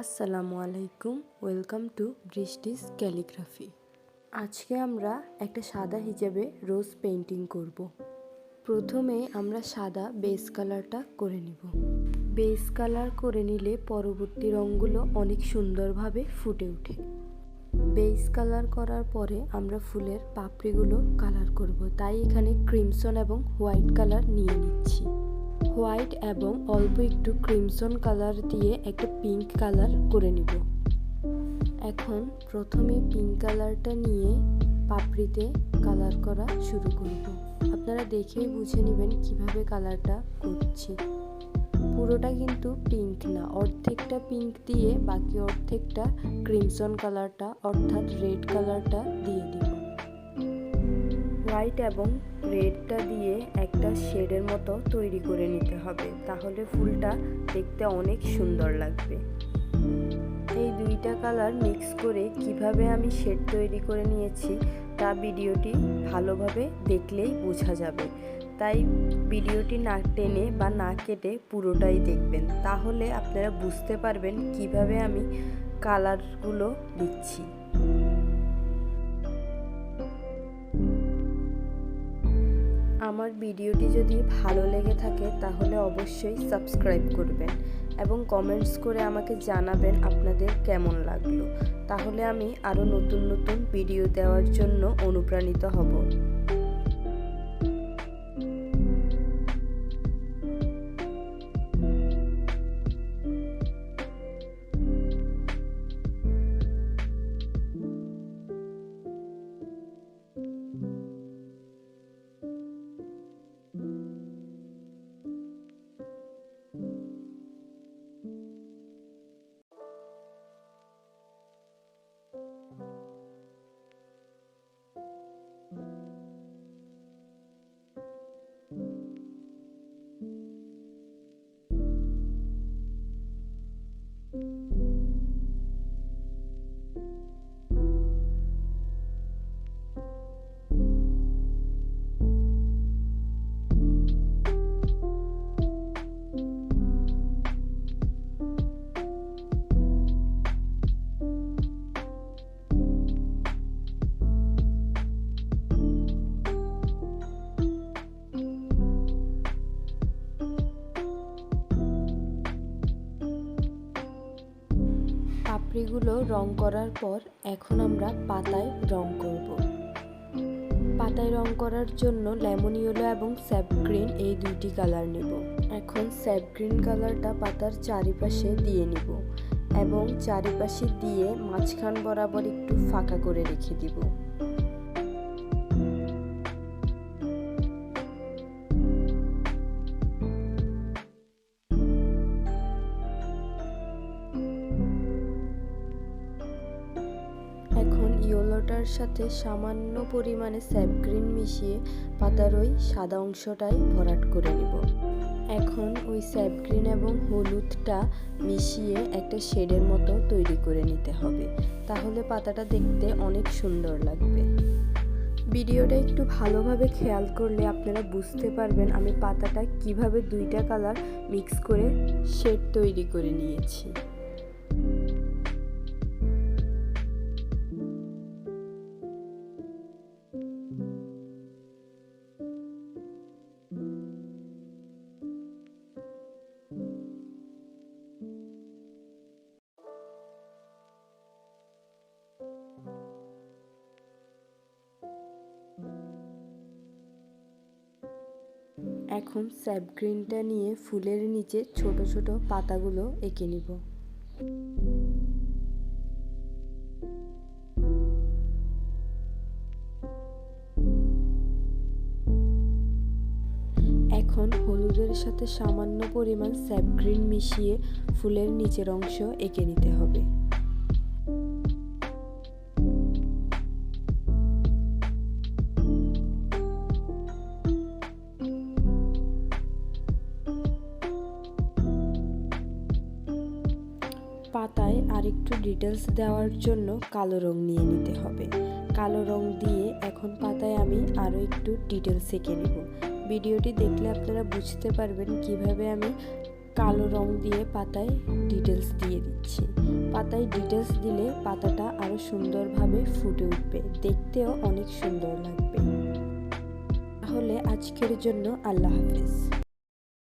Assalamualaikum, welcome to ব্রিস্টিস calligraphy. আজকে আমরা একটা সাদা হিজাবে রোজ পেইন্টিং করব। প্রথমে আমরা সাদা বেস কালারটা করে নিব। বেস কালার করে নিলে পরবর্তী রঙগুলো অনেক সুন্দরভাবে ফুটে ওঠে। বেস কালার করার পরে আমরা ফুলের পাপড়িগুলো কালার করব, তাই এখানে ক্রিমসন এবং হোয়াইট কালার নিয়ে নিচ্ছি। হোয়াইট এবং অল্প একটু ক্রিমসন কালার দিয়ে একটা পিঙ্ক কালার করে নিব। এখন প্রথমে পিঙ্ক কালারটা নিয়ে পাপড়িতে কালার করা শুরু করব। আপনারা দেখেই বুঝে নেবেন কিভাবে কালারটা করছি। পুরোটা কিন্তু পিঙ্ক না, অর্ধেকটা পিঙ্ক দিয়ে বাকি অর্ধেকটা ক্রিমসন কালারটা অর্থাৎ রেড কালারটা দিয়ে দিব। হোয়াইট এবং রেডটা দিয়ে একটা শেডের মতো তৈরি করে নিতে হবে, তাহলে ফুলটা দেখতে অনেক সুন্দর লাগবে। এই দুইটা কালার মিক্স করে কিভাবে আমি শেড তৈরি করে নিয়েছি তা ভিডিওটি ভালোভাবে দেখলেই বোঝা যাবে, তাই ভিডিওটি না টেনে বা না কেটে পুরোটাই দেখবেন, তাহলে আপনারা বুঝতে পারবেন কিভাবে আমি কালারগুলো দিচ্ছি। আমার ভিডিওটি যদি ভালো লেগে থাকে তাহলে অবশ্যই সাবস্ক্রাইব করবেন এবং কমেন্টস করে আমাকে জানাবেন আপনাদের কেমন লাগলো, তাহলে আমি আরও নতুন নতুন ভিডিও দেওয়ার জন্য অনুপ্রাণিত হব। পাপড়িগুলো রং করার পর এখন আমরা পাতায় রং করব। পাতায় রং করার জন্য লেমন ইয়েলো এবং স্যাপ গ্রিন এই দুইটি কালার নেব। এখন স্যাপ গ্রিন কালারটা পাতার চারিপাশে দিয়ে নিব এবং চারিপাশে দিয়ে মাঝখান বরাবর একটু ফাঁকা করে রেখে দিব। এখন ইয়েলোটার সাথে সামান্য পরিমাণে স্যাপ গ্রিন মিশিয়ে পাতার ওই সাদা অংশটাই ভরাট করে নিব। এখন ওই স্যাপ গ্রিন এবং হলুদটা মিশিয়ে একটা শেডের মতো তৈরি করে নিতে হবে, তাহলে পাতাটা দেখতে অনেক সুন্দর লাগবে। ভিডিওটা একটু ভালোভাবে খেয়াল করলে আপনারা বুঝতে পারবেন আমি পাতাটা কিভাবে দুইটা কালার মিক্স করে শেড তৈরি করে নিয়েছি। এখন স্যাপ গ্রিনটা নিয়ে ফুলের নিচে ছোট ছোট পাতাগুলো এঁকে নিব। এখন হলুদের সাথে সামান্য পরিমাণ স্যাপ গ্রিন মিশিয়ে ফুলের নিচের অংশ এঁকে নিতে হবে। পাতায় আরেকটু ডিটেলস দেওয়ার জন্য কালো রং নিয়ে নিতে হবে। কালো রং দিয়ে এখন পাতায় আমি আরও একটু ডিটেলস এঁকে নেব। ভিডিওটি দেখলে আপনারা বুঝতে পারবেন কিভাবে আমি কালো রং দিয়ে পাতায় ডিটেলস দিয়ে দিচ্ছি। পাতায় ডিটেলস দিলে পাতাটা আরো সুন্দরভাবে ফুটে উঠবে, দেখতেও অনেক সুন্দর লাগবে। তাহলে আজকের জন্য আল্লাহ হাফেজ।